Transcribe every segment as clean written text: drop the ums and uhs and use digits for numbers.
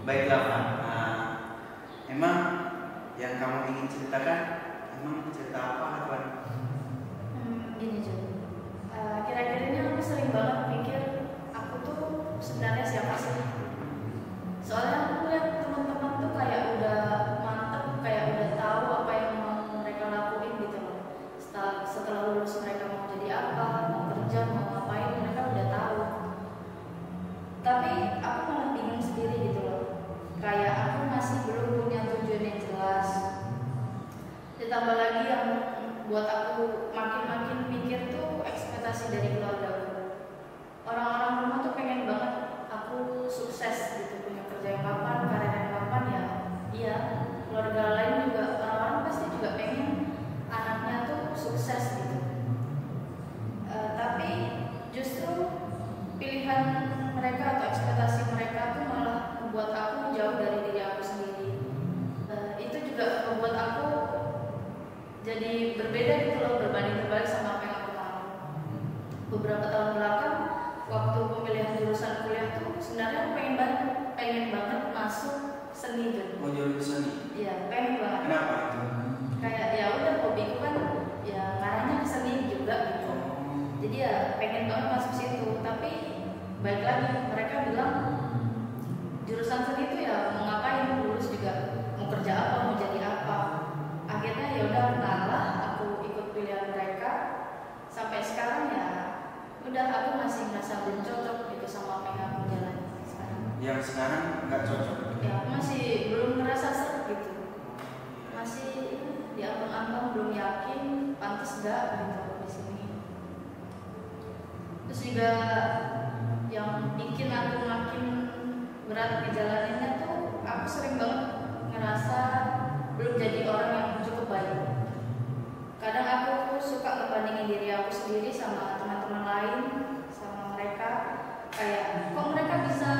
Baiklah Pak. Emang yang kamu ingin ceritakan, emang cerita apa Pak? Gini Jo, kira-kira ini aku sering banget mikir aku tuh sebenarnya siapa sih? Soalnya aku lihat teman-teman tuh kayak udah mantep, kayak udah tahu apa yang mau mereka lakuin gitu loh. Setelah lulus mereka mau jadi apa, mau kerja, mau ngapain, mereka udah tahu. Tapi aku malah bingung sendiri gitu loh. Kayak aku masih belum punya tujuan yang jelas. Ditambah lagi yang buat aku makin mikir tuh ekspektasi dari keluarga aku. Orang-orang rumah tuh pengen banget aku sukses gitu, punya kerja yang mapan, karir yang mapan ya. Iya, keluarga lain juga, orang-orang pasti juga pengen anaknya tuh sukses gitu. Tapi justru pilihan mereka atau ekspektasi mereka tuh malah membuat aku jauh dari diri aku sendiri. Itu juga membuat aku jadi berbeda gitu loh, berbanding terbalik sama apa yang aku mau. Beberapa tahun belakang, waktu pemilihan jurusan kuliah tuh sebenarnya aku pengen banget masuk seni gitu. Mau jurusan seni? Iya, pengen banget. Kenapa itu? Kayak ya udah, hobiku kan ya ngarahnya ke seni juga gitu. Jadi ya pengen banget masuk situ, tapi balik lagi mereka bilang jurusan seni itu ya mau ngapain, lulus juga mau kerja apa, mau jadi apa. Akhirnya ya udah ngalah, aku ikut pilihan mereka. Sampai sekarang ya udah, aku masih merasa belum cocok gitu sama apa yang aku jalani sekarang. Yang sekarang nggak cocok? Ya aku masih belum ngerasa seret gitu, masih di ambang-ambang, belum yakin pantas gak gitu di sini. Terus juga yang bikin aku makin berat ngejalaninnya tuh, aku sering banget ngerasa belum jadi orang yang cukup baik. Kadang aku suka ngebandingin diri aku sendiri sama teman-teman lain, sama mereka. Kayak kok mereka bisa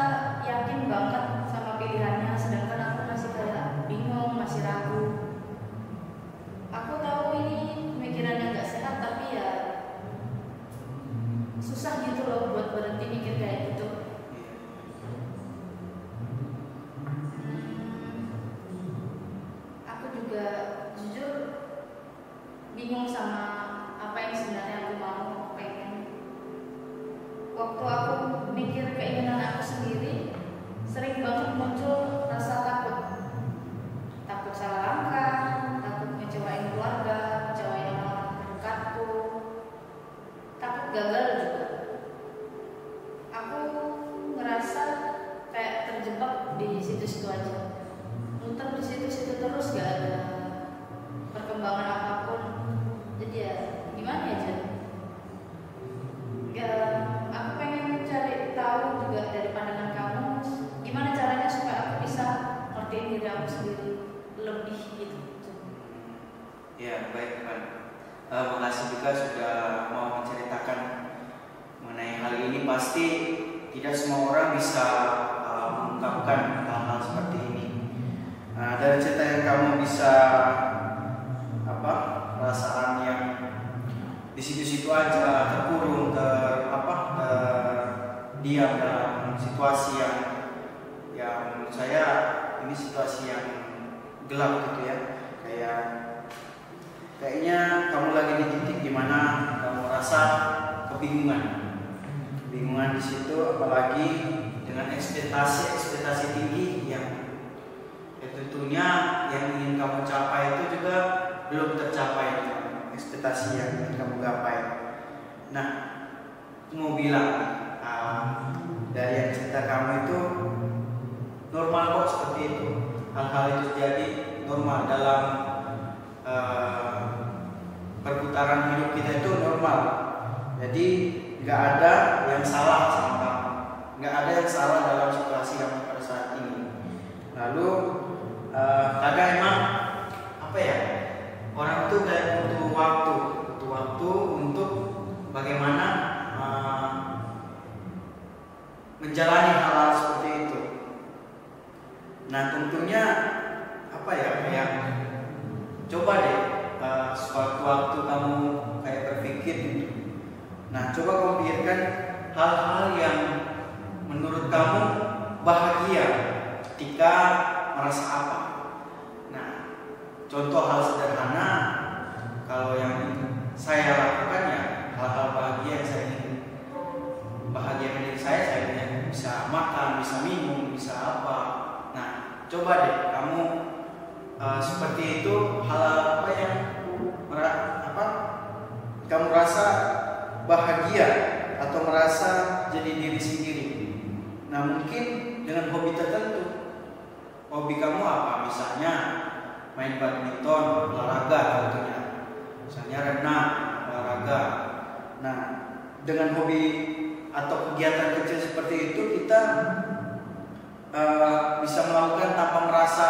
yakin banget sama pilihannya, sedangkan aku masih kayak bingung, masih ragu. Aku tahu ini pemikirannya gak sehat, tapi ya susah gitu loh buat berhenti mikir kayak gitu. Aku juga jujur bingung sama apa yang sebenarnya aku mau, pengen. Waktu aku mikir keinginan aku sendiri, sering banget muncul rasa takut. Takut salah langkah, takut ngecewain keluarga, ngecewain orang terdekatku, takut gagal juga. Aku ngerasa kayak terjebak di situ-situ aja, muter di situ-situ terus, gak ada perkembangan apapun. Jadi ya gimana ya Jan? Aku pengen cari tahu juga dari pandangan kamu, gimana caranya supaya aku bisa ngertiin diri aku sendiri lebih gitu. Ya baik Pak. Makasih juga sudah mau menceritakan mengenai hal ini. Pasti tidak semua orang bisa mengungkapkan hal-hal seperti ini. Dari cerita yang kamu bisa perasaan yang di situ-situ aja, terkurung, diam dalam situasi yang menurut saya ini situasi yang gelap gitu ya. Kayaknya kamu lagi di titik dimana kamu merasa kebingungan di situ, apalagi dengan ekspektasi tinggi yang tentunya yang ingin kamu capai itu juga belum tercapai dengan ekspektasi yang ingin kamu gapai. Nah, mau bilang dari yang cerita kamu itu normal kok seperti itu. Hal-hal itu terjadi normal dalam perputaran hidup kita, itu normal. Jadi nggak ada yang salah sama kamu, nggak ada yang salah dalam situasi kamu pada saat ini. Lalu kadang emang orang tuh kayak butuh waktu untuk bagaimana menjalani hal-hal seperti itu. Nah tentunya kayak coba deh suatu waktu kamu kayak berpikir gitu. Nah coba kamu pikirkan hal-hal yang menurut kamu bahagia ketika merasa apa. Nah, contoh hal sederhana, kalau yang saya lakukan ya hal-hal bahagia yang saya ingin bahagiakan diri saya bisa makan, bisa minum, bisa apa. Nah, coba deh kamu seperti itu, hal apa yang kamu rasa bahagia atau merasa jadi diri sendiri. Nah, mungkin dengan hobi tertentu. Hobi kamu apa? Misalnya main badminton, olahraga tentunya. Misalnya renang, olahraga. Nah, dengan hobi atau kegiatan kecil seperti itu kita bisa melakukan tanpa merasa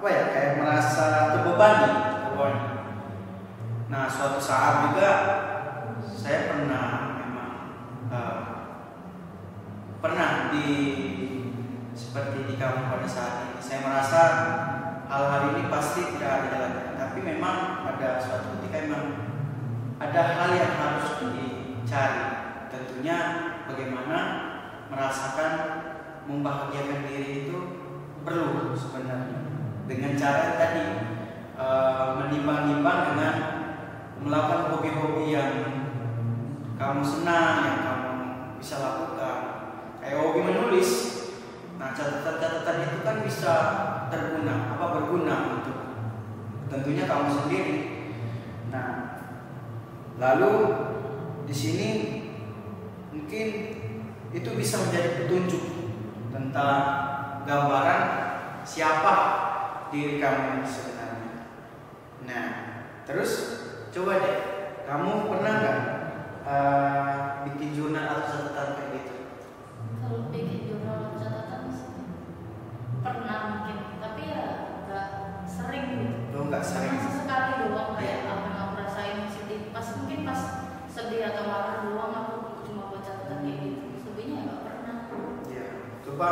kayak merasa terbebani. Nah, suatu saat juga saya pernah seperti di kamu pada saat ini. Saya merasa hal-hal ini pasti tidak ada jalannya, tapi memang pada suatu ketika memang ada hal yang harus dicari. Tentunya bagaimana merasakan membahagiakan diri itu perlu sebenarnya dengan cara tadi menimbang-nimbang dengan melakukan hobi-hobi yang kamu senang, yang kamu bisa lakukan, kayak hobi menulis. Nah, catatan-catatan itu kan bisa berguna untuk tentunya kamu sendiri. Nah, lalu di sini mungkin itu bisa menjadi petunjuk tentang gambaran siapa diri kamu sebenarnya. Nah, terus coba deh, kamu pernah nggak bikin jurnal atau catatan kayak gitu? Kalau bikin jurnal atau catatan pernah mungkin, tapi ya nggak sering gitu. Nggak sering. Sesekali doang, kayak apa yang aku rasain sedih. Mungkin pas sedih atau marah doang aku cuma buat catatan kayak gitu. Selebihnya nggak pernah. Ya, coba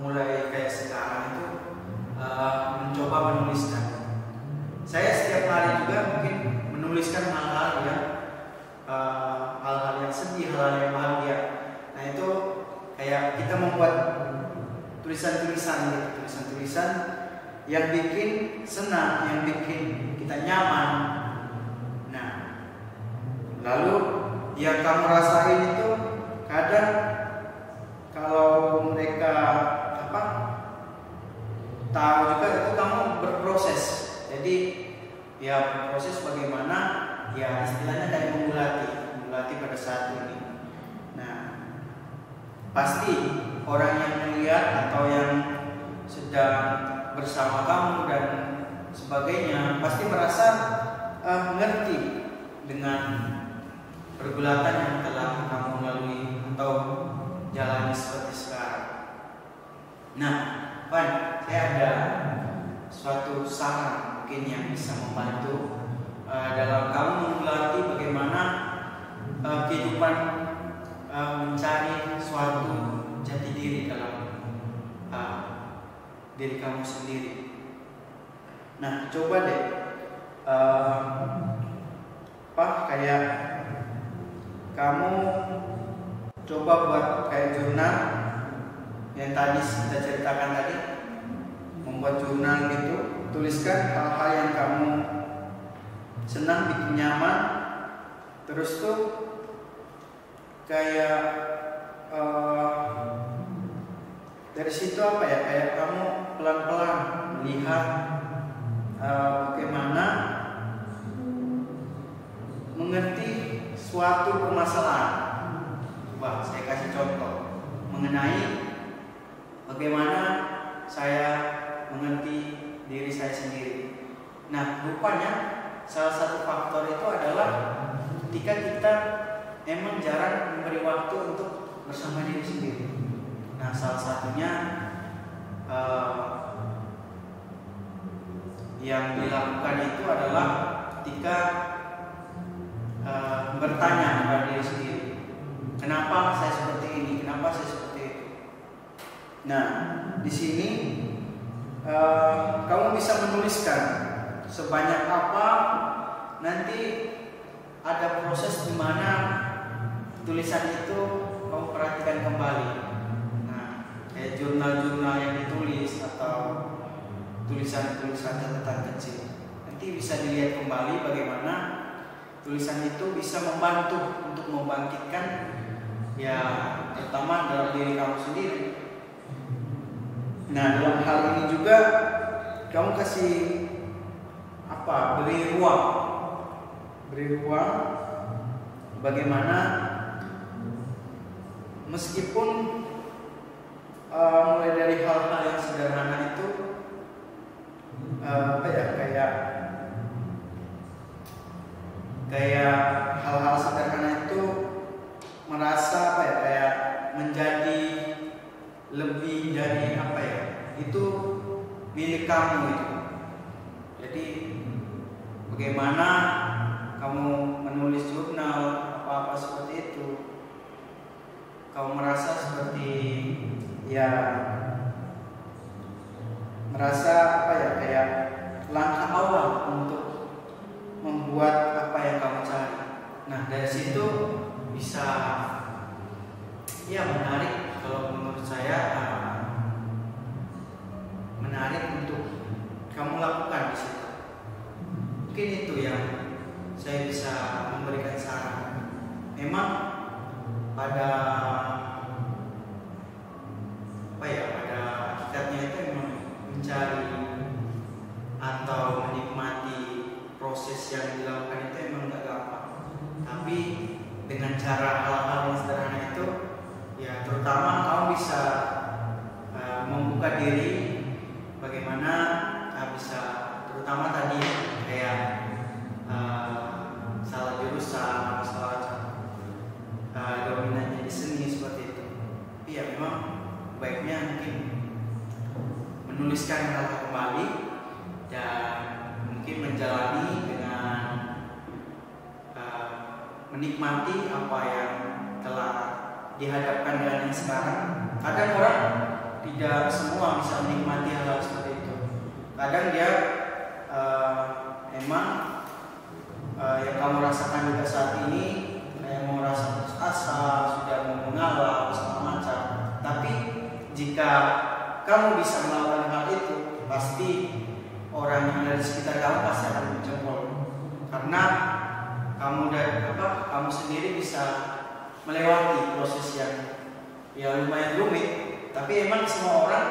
mulai kayak sekarang itu mencoba menuliskan. Saya setiap hari juga mungkin menuliskan hal-hal yang sedih, hal-hal yang bahagia. Nah, itu kayak kita membuat tulisan-tulisan yang bikin senang, yang bikin kita nyaman. Nah, lalu yang kamu rasain itu kadang kalau mereka tahu juga itu kamu berproses. Jadi ya berproses bagaimana ya istilahnya kayak mengulati pada saat ini. Nah, pasti orang yang melihat atau yang sedang bersama kamu dan sebagainya pasti merasa mengerti dengan pergulatan yang telah kamu lalui atau jalani seperti sekarang. Nah, Pan, saya ada suatu saran mungkin yang bisa membantu dalam kamu mengulati bagaimana kehidupan mencari suatu jati diri dalam diri kamu sendiri. Nah, coba deh kayak kamu coba buat kayak jurnal yang tadi kita ceritakan tadi, membuat jurnal gitu, tuliskan hal-hal yang kamu senang, bikin nyaman. Terus tuh kayak dari situ kayak kamu pelan-pelan melihat bagaimana mengerti suatu permasalahan. Coba saya kasih contoh mengenai bagaimana saya mengerti diri saya sendiri. Nah, rupanya salah satu faktor itu adalah ketika kita emang jarang memberi waktu untuk bersama diri sendiri. Nah, salah satunya yang dilakukan itu adalah ketika bertanya kepada diri sendiri, kenapa saya seperti ini, kenapa saya seperti itu. Nah, di sini kamu bisa menuliskan sebanyak apa, nanti ada proses di mana tulisan itu kamu perhatikan kembali. Nah, kayak jurnal-jurnal yang tulisan-tulisan catatan kecil. Nanti bisa dilihat kembali bagaimana tulisan itu bisa membantu untuk membangkitkan ya terutama dalam diri kamu sendiri. Nah, dalam hal ini juga kamu kasih beri ruang bagaimana meskipun mulai dari hal-hal yang sederhana itu kayak hal-hal sederhana itu merasa kayak menjadi lebih dari itu milik kamu itu. Jadi bagaimana kamu menulis jurnal apa-apa seperti itu, kamu merasa seperti kayak langkah awal untuk membuat apa yang kamu cari. Nah, dari situ bisa menarik, kalau menurut saya menarik untuk kamu lakukan di situ. Mungkin itu yang saya bisa memberikan saran. Memang pada hakikatnya itu memang mencari atau menikmati proses yang dilakukan itu memang tidak gampang. Tapi dengan cara hal-hal yang sederhana itu, ya terutama kamu bisa membuka diri bagaimana bisa, terutama tadi kayak salah jurusan, dominan jadi seni seperti itu. Tapi ya memang baiknya mungkin menuliskan hal kembali dan mungkin menjalani dengan menikmati apa yang telah dihadapkan dengan yang sekarang. Kadang orang tidak semua bisa menikmati hal-hal seperti itu. Kadang dia memang yang kamu rasakan juga saat ini kayak mau rasa putus asa, sudah mau mengalah segala macam. Tapi jika kamu bisa melakukan hal itu, pasti orang yang ada di sekitar kamu pasti akan menjempol. Karena kamu sendiri bisa melewati proses yang lumayan rumit, tapi emang semua orang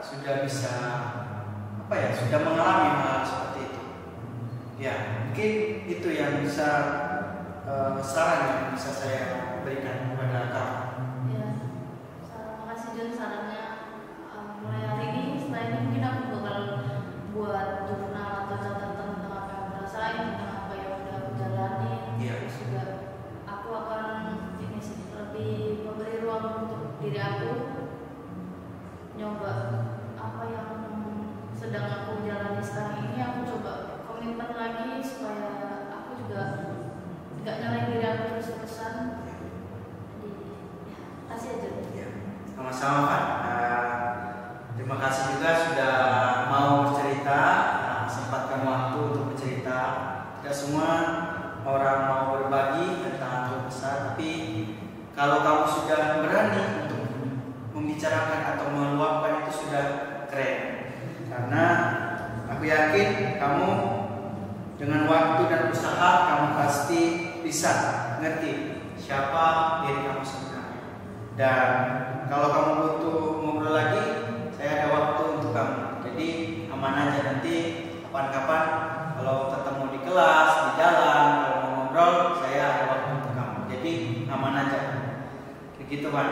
sudah bisa sudah mengalami hal seperti itu. Ya, mungkin itu yang bisa saran yang bisa saya berikan kepada kamu. Ya, makasih John sarannya. Mulai hari ini, setelah ini mungkin aku bakal buat jurnal atau catatan tentang apa yang aku rasain, tentang apa yang udah aku jalani. Terus juga aku akan lebih memberi ruang untuk diri aku, nyoba apa yang sedang aku jalani sekarang ini. Aku coba komitmen lagi supaya aku juga nggak nyalain diri aku terus-terusan. Jadi kasih aja. Sama-sama Pak. Terima kasih juga sudah mau bercerita, sempatkan waktu untuk bercerita. Tidak semua orang mau berbagi tentang hal besar, tapi kalau kamu sudah berani untuk membicarakan atau meluapkan itu sudah keren. Karena aku yakin kamu dengan waktu dan usaha kamu pasti bisa ngerti siapa diri kamu sebenarnya. Dan kalau kamu butuh ngobrol lagi, saya ada waktu untuk kamu. Jadi aman aja, nanti kapan-kapan kalau ketemu di kelas, di jalan, kalau mau ngobrol, saya ada waktu untuk kamu. Jadi aman aja. Begitu Pak.